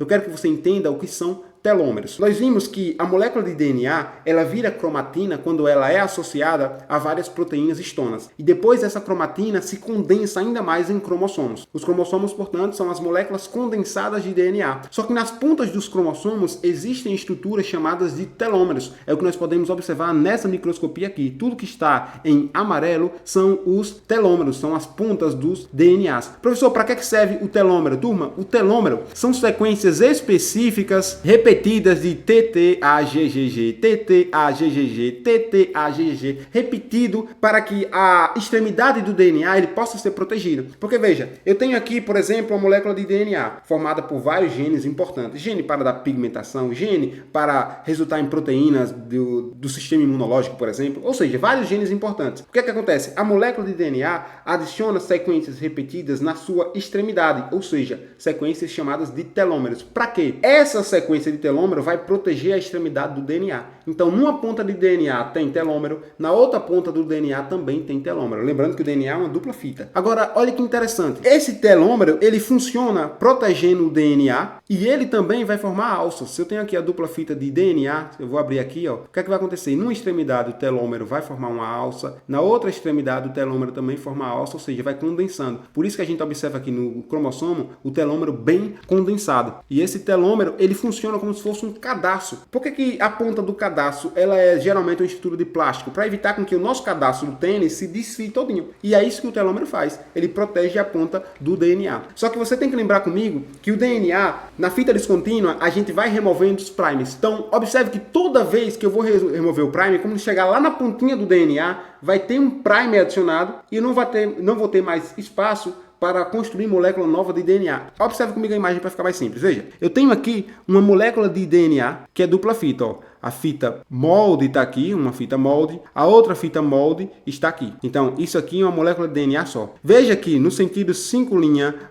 eu quero que você entenda o que são telômeros. Nós vimos que a molécula de DNA, ela vira cromatina quando ela é associada a várias proteínas histonas. E depois essa cromatina se condensa ainda mais em cromossomos. Os cromossomos, portanto, são as moléculas condensadas de DNA. Só que nas pontas dos cromossomos existem estruturas chamadas de telômeros. É o que nós podemos observar nessa microscopia aqui. Tudo que está em amarelo são os telômeros, são as pontas dos DNAs. Professor, para que serve o telômero? Turma, o telômero são sequências específicas repetidas de TTAGGG, TTAGGG, TTAGGG, repetido para que a extremidade do DNA ele possa ser protegida. Porque veja, eu tenho aqui, por exemplo, uma molécula de DNA formada por vários genes importantes. Gene para dar pigmentação, gene para resultar em proteínas do sistema imunológico, por exemplo. Ou seja, vários genes importantes. O que é que acontece? A molécula de DNA adiciona sequências repetidas na sua extremidade, ou seja, sequências chamadas de telômeros. Para quê? Essa sequência de telômero vai proteger a extremidade do DNA. Então, numa ponta de DNA tem telômero, na outra ponta do DNA também tem telômero. Lembrando que o DNA é uma dupla fita. Agora, olha que interessante. Esse telômero, ele funciona protegendo o DNA e ele também vai formar alças. Se eu tenho aqui a dupla fita de DNA, eu vou abrir aqui, ó. O que é que vai acontecer? Numa extremidade, o telômero vai formar uma alça. Na outra extremidade, o telômero também forma alça, ou seja, vai condensando. Por isso que a gente observa aqui no cromossomo o telômero bem condensado. E esse telômero, ele funciona como se fosse um cadarço. Por que a ponta do cadarço ela é geralmente uma estrutura de plástico? Para evitar com que o nosso cadarço do tênis se desfie todinho. E é isso que o telômero faz. Ele protege a ponta do DNA. Só que você tem que lembrar comigo que o DNA, na fita descontínua, a gente vai removendo os primers. Então, observe que toda vez que eu vou remover o primer, quando chegar lá na pontinha do DNA, vai ter um primer adicionado e eu não vou ter mais espaço para construir molécula nova de DNA. Observe comigo a imagem para ficar mais simples. Veja, eu tenho aqui uma molécula de DNA que é dupla fita, ó. A fita molde está aqui, uma fita molde. A outra fita molde está aqui. Então, isso aqui é uma molécula de DNA só. Veja que no sentido 5'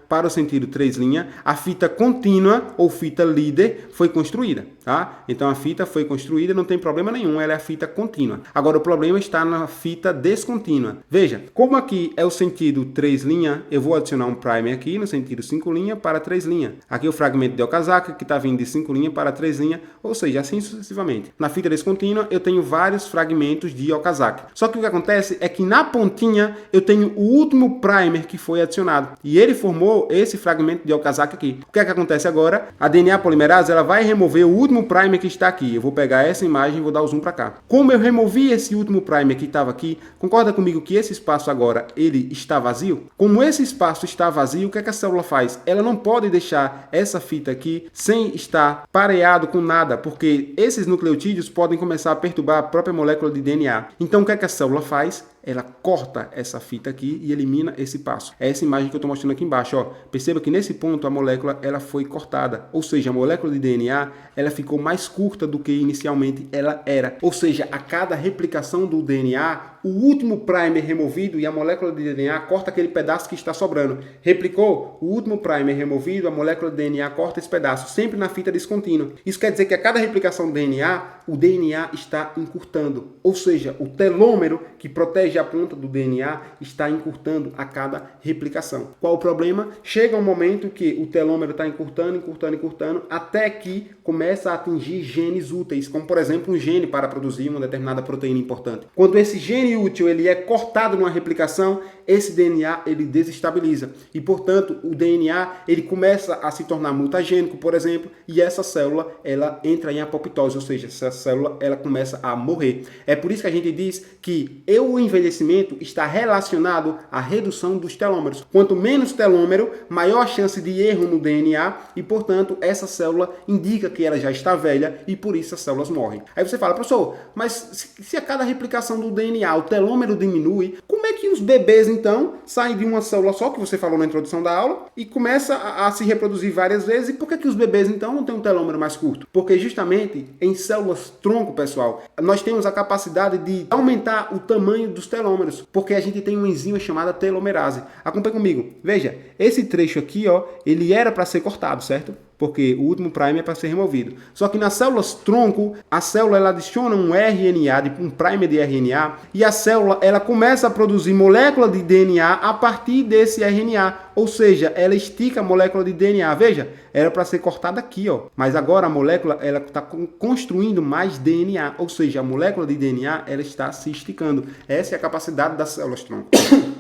para o sentido 3', a fita contínua ou fita líder foi construída, tá? Então, a fita foi construída, não tem problema nenhum, ela é a fita contínua. Agora, o problema está na fita descontínua. Veja, como aqui é o sentido 3', eu vou adicionar um primer aqui no sentido 5' para 3'. Aqui o fragmento de Okazaki, que está vindo de 5' para 3', ou seja, assim sucessivamente. Na fita descontínua, eu tenho vários fragmentos de Okazaki. Só que o que acontece é que na pontinha eu tenho o último primer que foi adicionado. E ele formou esse fragmento de Okazaki aqui. O que é que acontece agora? A DNA polimerase ela vai remover o último primer que está aqui. Eu vou pegar essa imagem e vou dar o zoom para cá. Como eu removi esse último primer que estava aqui, concorda comigo que esse espaço agora ele está vazio? Como esse espaço está vazio, o que é que a célula faz? Ela não pode deixar essa fita aqui sem estar pareado com nada, porque esses nucleotídeos podem começar a perturbar a própria molécula de DNA. Então, o que é que a célula faz? Ela corta essa fita aqui e elimina esse passo. É essa imagem que eu estou mostrando aqui embaixo. Ó. Perceba que nesse ponto a molécula ela foi cortada. Ou seja, a molécula de DNA ela ficou mais curta do que inicialmente ela era. Ou seja, a cada replicação do DNA, o último primer removido e a molécula de DNA corta aquele pedaço que está sobrando. Replicou, o último primer removido, a molécula de DNA corta esse pedaço, sempre na fita descontínua. Isso quer dizer que a cada replicação do DNA, o DNA está encurtando. Ou seja, o telômero que protege a ponta do DNA está encurtando a cada replicação. Qual o problema? Chega um momento que o telômero está encurtando, até que começa a atingir genes úteis, como por exemplo um gene para produzir uma determinada proteína importante. Quando esse gene útil ele é cortado numa replicação, esse DNA ele desestabiliza e, portanto, o DNA ele começa a se tornar mutagênico, por exemplo, e essa célula ela entra em apoptose, ou seja, essa célula ela começa a morrer. É por isso que a gente diz que o envelhecimento está relacionado à redução dos telômeros. Quanto menos telômero, maior a chance de erro no DNA e, portanto, essa célula indica que ela já está velha e por isso as células morrem. Aí você fala, professor, mas se a cada replicação do DNA o telômero diminui, como é que os bebês então saem de uma célula só, que você falou na introdução da aula, e começa a se reproduzir várias vezes? E por que os bebês então não têm um telômero mais curto? Porque justamente em células tronco, pessoal, nós temos a capacidade de aumentar o tamanho dos telômeros, porque a gente tem uma enzima chamada telomerase. Acompanhe comigo. Veja, esse trecho aqui, ó, ele era para ser cortado, certo? porque o último primer é para ser removido. Só que nas células tronco, a célula ela adiciona um RNA, um primer de RNA, e a célula ela começa a produzir molécula de DNA a partir desse RNA, ou seja, ela estica a molécula de DNA. Veja, era para ser cortada aqui, ó, mas agora a molécula ela está construindo mais DNA, ou seja, a molécula de DNA ela está se esticando. Essa é a capacidade das células tronco.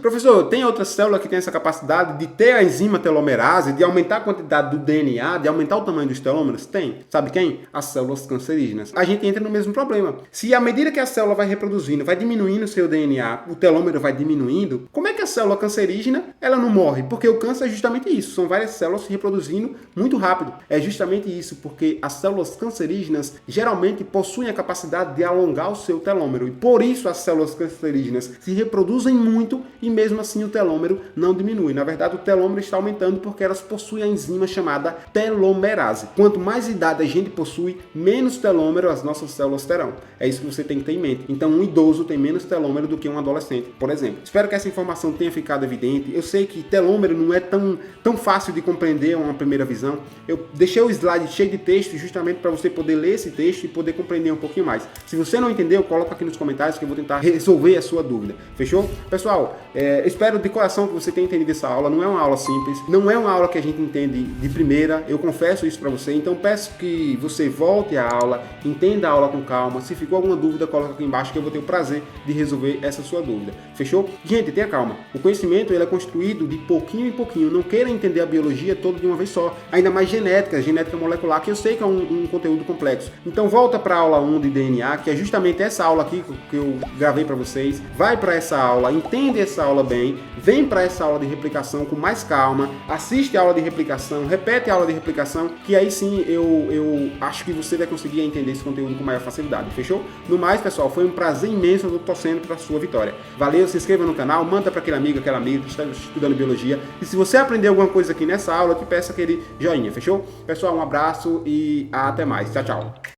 Professor, tem outra célula que tem essa capacidade de ter a enzima telomerase, de aumentar a quantidade do DNA, de aumentar o tamanho dos telômeros? Tem. Sabe quem? As células cancerígenas. A gente entra no mesmo problema. Se à medida que a célula vai reproduzindo, vai diminuindo o seu DNA, o telômero vai diminuindo, como é que a célula cancerígena ela não morre? Porque o câncer é justamente isso. São várias células se reproduzindo muito rápido. É justamente isso, porque as células cancerígenas geralmente possuem a capacidade de alongar o seu telômero. E por isso as células cancerígenas se reproduzem muito e mesmo assim o telômero não diminui. Na verdade, o telômero está aumentando porque elas possuem a enzima chamada telomerase. Quanto mais idade a gente possui, menos telômero as nossas células terão. É isso que você tem que ter em mente. Então, um idoso tem menos telômero do que um adolescente, por exemplo. Espero que essa informação tenha ficado evidente. Eu sei que telômero não é tão fácil de compreender a uma primeira visão. Eu deixei o slide cheio de texto justamente para você poder ler esse texto e poder compreender um pouquinho mais. Se você não entendeu, coloca aqui nos comentários que eu vou tentar resolver a sua dúvida. Fechou? Pessoal, espero de coração que você tenha entendido essa aula. Não é uma aula simples, não é uma aula que a gente entende de primeira, eu confesso isso para você. Então peço que você volte à aula, entenda a aula com calma. Se ficou alguma dúvida, coloca aqui embaixo que eu vou ter o prazer de resolver essa sua dúvida. Fechou? Gente, tenha calma. O conhecimento ele é construído de pouquinho em pouquinho. Não queira entender a biologia toda de uma vez só. Ainda mais genética molecular, que eu sei que é um conteúdo complexo. Então volta para a aula 1 de DNA, que é justamente essa aula aqui que eu gravei para vocês. Vai para essa aula, entende essa aula bem, vem para essa aula de replicação com mais calma, assiste a aula de replicação, repete a aula de replicação, que aí sim eu acho que você vai conseguir entender esse conteúdo com maior facilidade, fechou? No mais, pessoal, foi um prazer imenso, eu tô torcendo para a sua vitória. Valeu, se inscreva no canal, manda para aquele amigo, aquela amiga que está estudando biologia, e se você aprendeu alguma coisa aqui nessa aula, eu te peço aquele joinha, fechou? Pessoal, um abraço e até mais. Tchau, tchau.